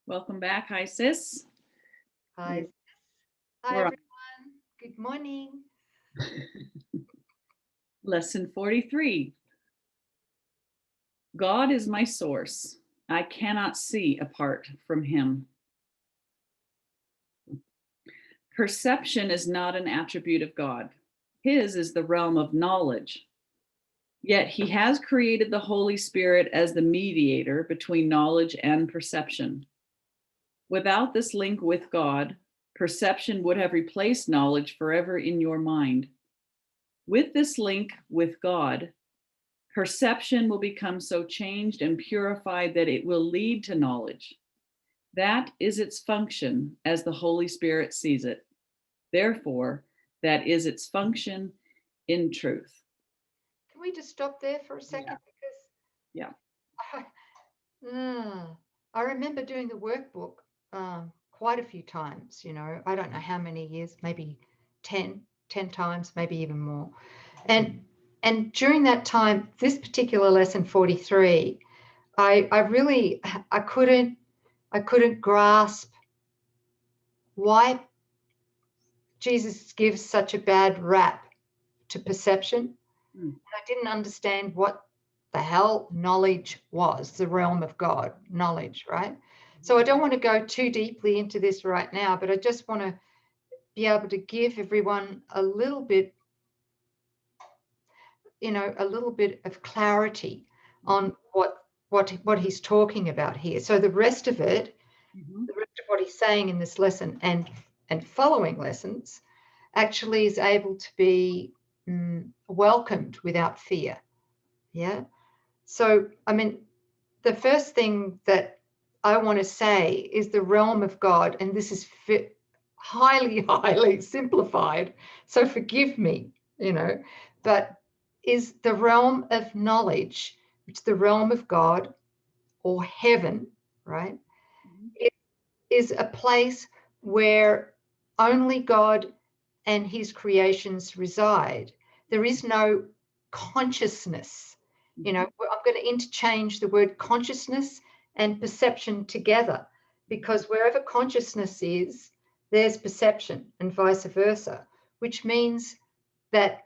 Welcome back. Hi, sis. Hi, sis. Hi, We're on everyone. Good morning. lesson 43. God is my source. I cannot see apart from him. Perception is not an attribute of God. His is the realm of knowledge. Yet he has created the Holy Spirit as the mediator between knowledge and perception. Without this link with God, perception would have replaced knowledge forever in your mind. With this link with God, perception will become so changed and purified that it will lead to knowledge. That is its function as the Holy Spirit sees it. Therefore, that is its function in truth. Can we just stop there for a Yeah. second? Yeah. Because I remember doing the workbook quite a few times, I don't know how many years, maybe 10 times, maybe even more. And during that time, this particular lesson 43, I couldn't grasp why Jesus gives such a bad rap to perception. Mm. I didn't understand what the hell knowledge was, the realm of God, knowledge, right? So I don't want to go too deeply into this right now, but I just want to be able to give everyone a little bit, a little bit of clarity on what he's talking about here. So the rest of it, Mhm. the rest of what he's saying in this lesson and following lessons actually is able to be welcomed without fear. Yeah. So, I mean, the first thing that I want to say is the realm of God, and this is highly, highly simplified. So forgive me, but is the realm of knowledge, which is the realm of God or heaven, right? Mhm. It is a place where only God and his creations reside. There is no consciousness. Mhm. I'm going to interchange the word consciousness and perception together because wherever consciousness is, there's perception and vice versa, which means that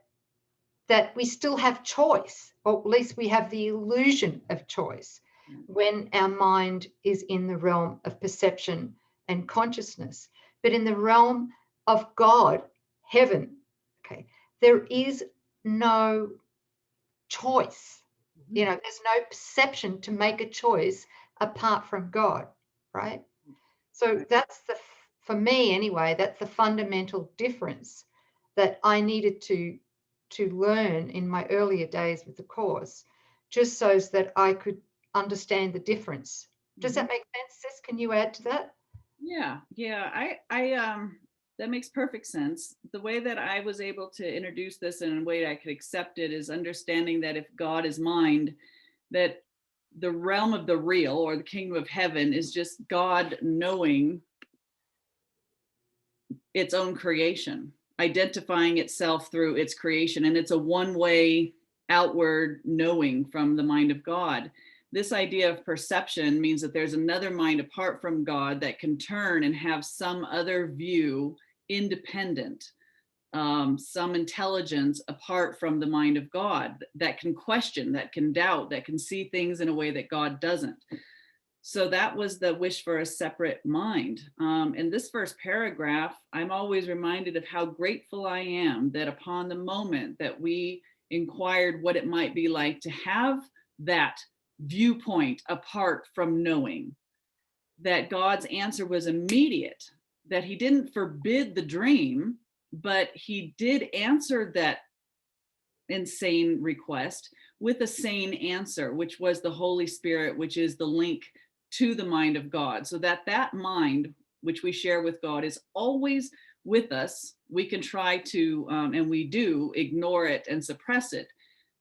we still have choice, or at least we have the illusion of choice when our mind is in the realm of perception and consciousness. But in the realm of God, heaven, okay, there is no choice. Mhm. There's no perception to make a choice apart from God, right? So Right. for me anyway, that's the fundamental difference that I needed to learn in my earlier days with the course, just so that I could understand the difference. Does Mhm. that make sense, Sis? Can you add to that? Yeah. I that makes perfect sense. The way that I was able to introduce this in a way I could accept it is understanding that if God is mind, that the realm of the real or the kingdom of heaven is just God knowing its own creation, identifying itself through its creation. And it's a one way outward knowing from the mind of God. This idea of perception means that there's another mind apart from God that can turn and have some other view independent, some intelligence apart from the mind of God that can question, that can doubt, that can see things in a way that God doesn't. So that was the wish for a separate mind. In this first paragraph, I'm always reminded of how grateful I am that upon the moment that we inquired what it might be like to have that viewpoint apart from knowing, that God's answer was immediate, that he didn't forbid the dream, but he did answer that insane request with a sane answer, which was the Holy Spirit, which is the link to the mind of God, so that that mind which we share with God is always with us. We can try to and we do ignore it and suppress it,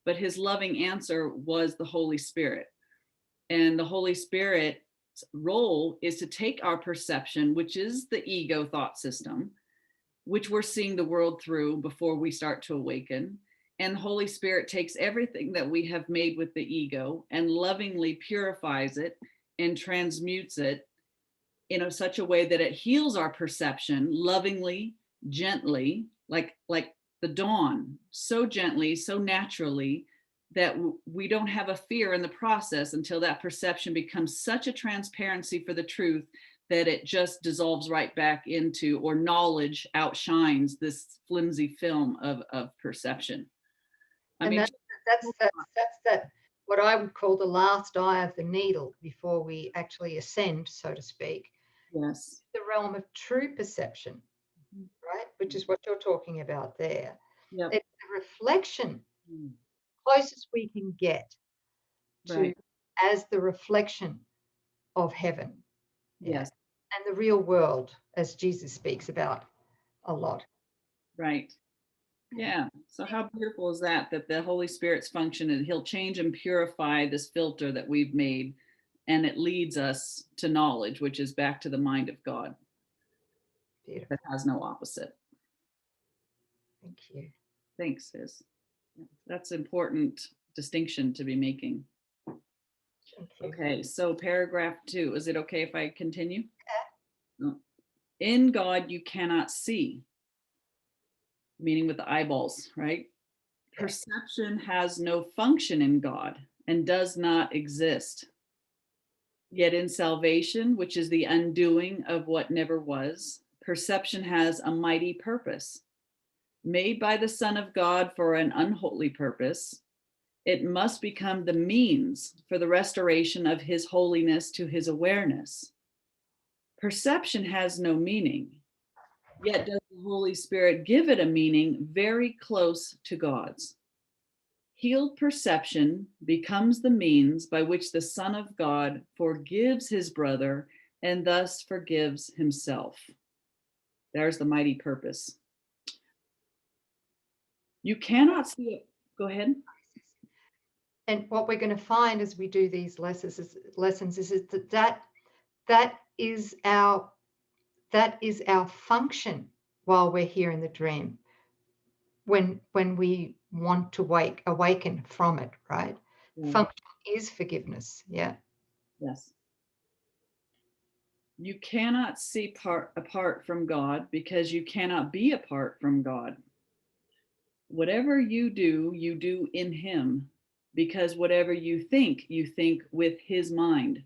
but his loving answer was the Holy Spirit. And the Holy Spirit's role is to take our perception, which is the ego thought system, which we're seeing the world through before we start to awaken. And the Holy Spirit takes everything that we have made with the ego and lovingly purifies it and transmutes it in such a way that it heals our perception lovingly, gently, like the dawn, so gently, so naturally, that we don't have a fear in the process until that perception becomes such a transparency for the truth that it just dissolves right back into, or knowledge outshines this flimsy film of perception. I And mean, that's that what I would call the last eye of the needle before we actually ascend, so to speak, yes. the realm of true perception, right? Which is what you're talking about there. Yep. It's a reflection, Mm. closest we can get to Right. as the reflection of heaven. Yeah. Yes. And the real world, as Jesus speaks about a lot. Right. Yeah. So how beautiful is that, that the Holy Spirit's function, and he'll change and purify this filter that we've made, and it leads us to knowledge, which is back to the mind of God Beautiful. that has no opposite. Thank you. Thanks, Sis. That's important distinction to be making. Thank you. Okay, so paragraph 2. Is it okay if I continue? No. In God you cannot see, meaning with the eyeballs, right? Yeah. Perception has no function in God and does not exist. Yet in salvation, which is the undoing of what never was, perception has a mighty purpose. Made by the Son of God for an unholy purpose, it must become the means for the restoration of his holiness to his awareness. Perception has no meaning, yet does the Holy Spirit give it a meaning very close to God's. Healed perception becomes the means by which the Son of God forgives his brother and thus forgives himself. There's the mighty purpose. You cannot see it. Go ahead. And what we're going to find as we do these lessons is that is our function while we're here in the dream. When we want to awaken from it, right? Yeah. Function is forgiveness. Yeah. Yes. You cannot see apart from God because you cannot be apart from God. Whatever you do in him, because whatever you think with his mind.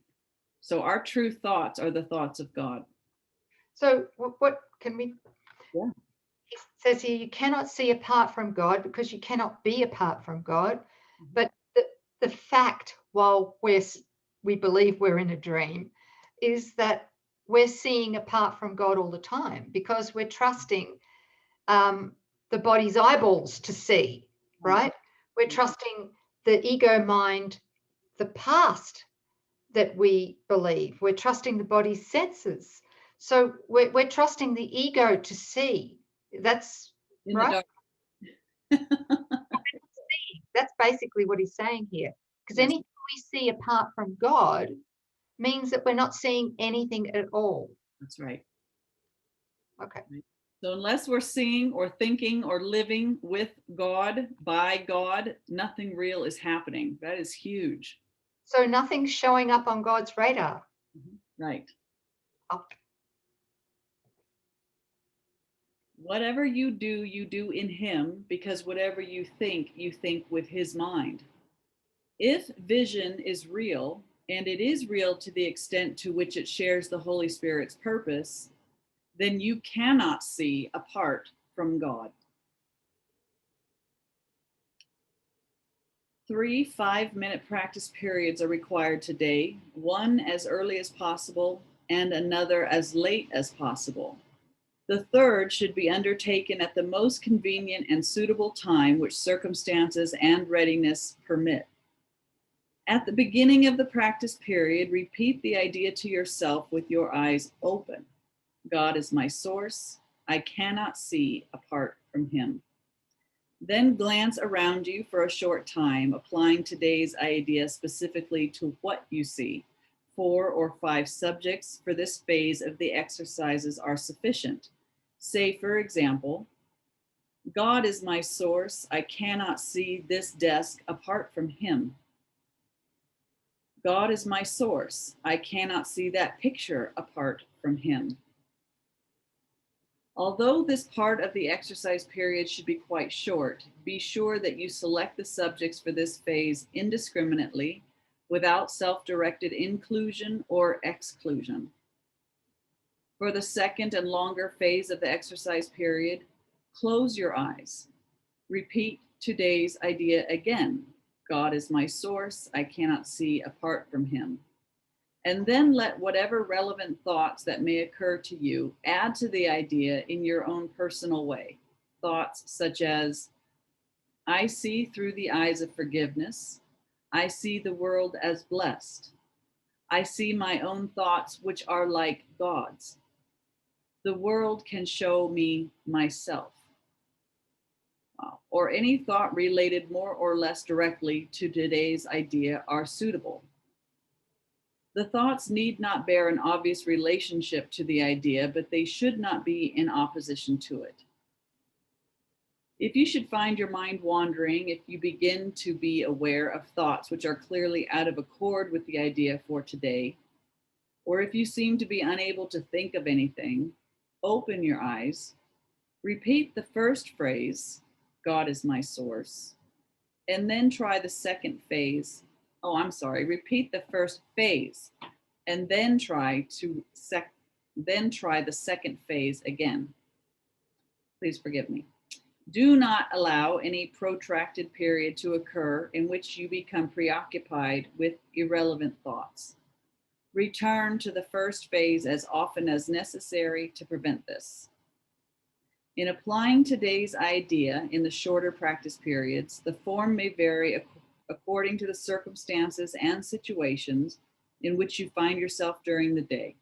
So our true thoughts are the thoughts of God. So what can we? Yeah. He says here, you cannot see apart from God because you cannot be apart from God. Mm-hmm. But the fact, while we believe we're in a dream, is that we're seeing apart from God all the time because we're trusting the body's eyeballs to see, right? We're trusting the ego mind, the past that we believe. We're trusting the body's senses. So we're trusting the ego to see. That's In right. The dark. That's basically what he's saying here. Because Yes. anything we see apart from God means that we're not seeing anything at all. That's right. Okay. So unless we're seeing or thinking or living with God, by God, nothing real is happening. That is huge. So nothing's showing up on God's radar. Right. Oh. Whatever you do in him, because whatever you think with his mind. If vision is real, and it is real to the extent to which it shares the Holy Spirit's purpose, then you cannot see apart from God. 3 5-minute practice periods are required today, one as early as possible and another as late as possible. The third should be undertaken at the most convenient and suitable time which circumstances and readiness permit. At the beginning of the practice period, repeat the idea to yourself with your eyes open. God is my source. I cannot see apart from him. Then glance around you for a short time, applying today's idea specifically to what you see. 4 or 5 subjects for this phase of the exercises are sufficient. Say, for example, God is my source. I cannot see this desk apart from him. God is my source. I cannot see that picture apart from him. Although this part of the exercise period should be quite short, be sure that you select the subjects for this phase indiscriminately, without self-directed inclusion or exclusion. For the second and longer phase of the exercise period, close your eyes. Repeat today's idea again. God is my source. I cannot see apart from him. And then let whatever relevant thoughts that may occur to you add to the idea in your own personal way. Thoughts such as, I see through the eyes of forgiveness. I see the world as blessed. I see my own thoughts, which are like God's. The world can show me myself. Or any thought related more or less directly to today's idea are suitable. The thoughts need not bear an obvious relationship to the idea, but they should not be in opposition to it. If you should find your mind wandering, if you begin to be aware of thoughts which are clearly out of accord with the idea for today, or if you seem to be unable to think of anything, open your eyes, repeat the first phrase, God is my source, and then try the second phase. Repeat the first phase and then try the second phase again. Please forgive me. Do not allow any protracted period to occur in which you become preoccupied with irrelevant thoughts. Return to the first phase as often as necessary to prevent this. In applying today's idea in the shorter practice periods, the form may vary according to the circumstances and situations in which you find yourself during the day.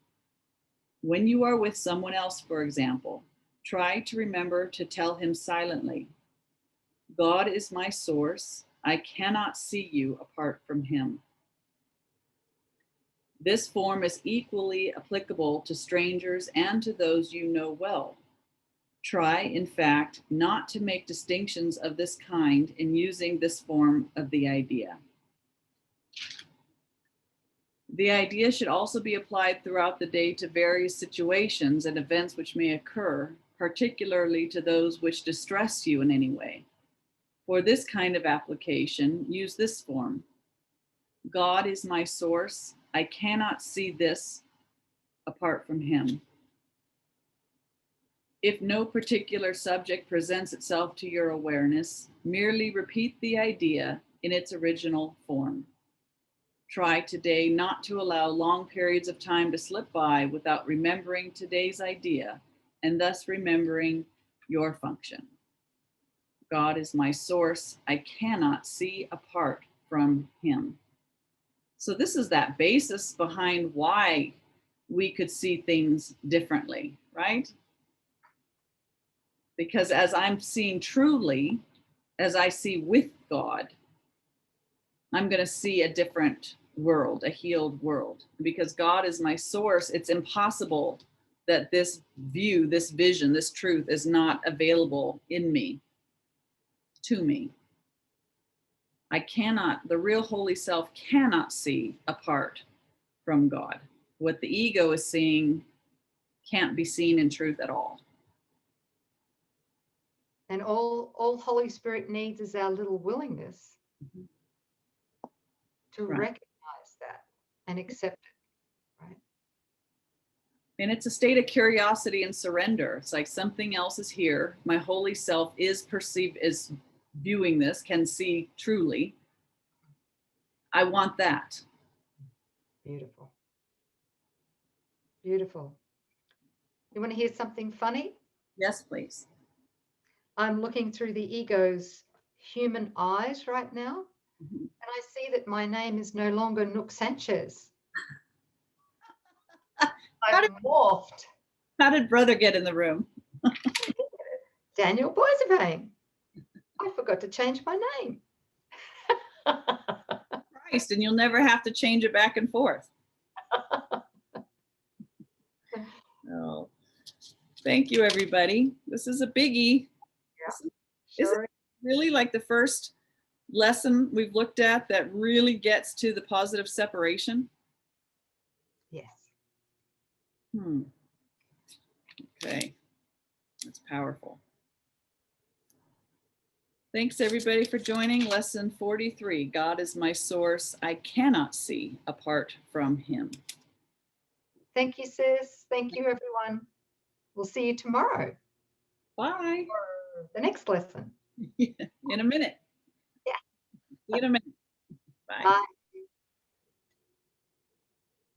When you are with someone else, for example, try to remember to tell him silently, God is my source. I cannot see you apart from him. This form is equally applicable to strangers and to those you know well. Try, in fact, not to make distinctions of this kind in using this form of the idea. The idea should also be applied throughout the day to various situations and events which may occur, particularly to those which distress you in any way. For this kind of application, use this form. God is my source. I cannot see this apart from him. If no particular subject presents itself to your awareness, merely repeat the idea in its original form. Try today not to allow long periods of time to slip by without remembering today's idea and thus remembering your function. God is my source. I cannot see apart from him. So this is that basis behind why we could see things differently, right? Because as I'm seeing truly, as I see with God, I'm going to see a different world, a healed world. Because God is my source, it's impossible that this view, this vision, this truth is not available in me, to me. The real holy self cannot see apart from God. What the ego is seeing can't be seen in truth at all. And all Holy Spirit needs is our little willingness to recognize that and accept it, right? And it's a state of curiosity and surrender. It's like something else is here. My holy self is viewing this, can see truly. I want that. Beautiful. Beautiful. You want to hear something funny? Yes, please. I'm looking through the ego's human eyes right now, and I see that my name is no longer Nouk Sanchez. I've morphed. How did brother get in the room? Daniel Boisevane. I forgot to change my name. Christ, and you'll never have to change it back and forth. Oh, thank you, everybody. This is a biggie. Yeah, Is it really like the first lesson we've looked at that really gets to the positive separation? Yes. Okay, that's powerful. Thanks everybody for joining. Lesson 43, God is my source. I cannot see apart from him. Thank you, sis. Thank you, everyone. We'll see you tomorrow Bye. for the next lesson. In a minute. Yeah. See you in a minute. Bye. Bye.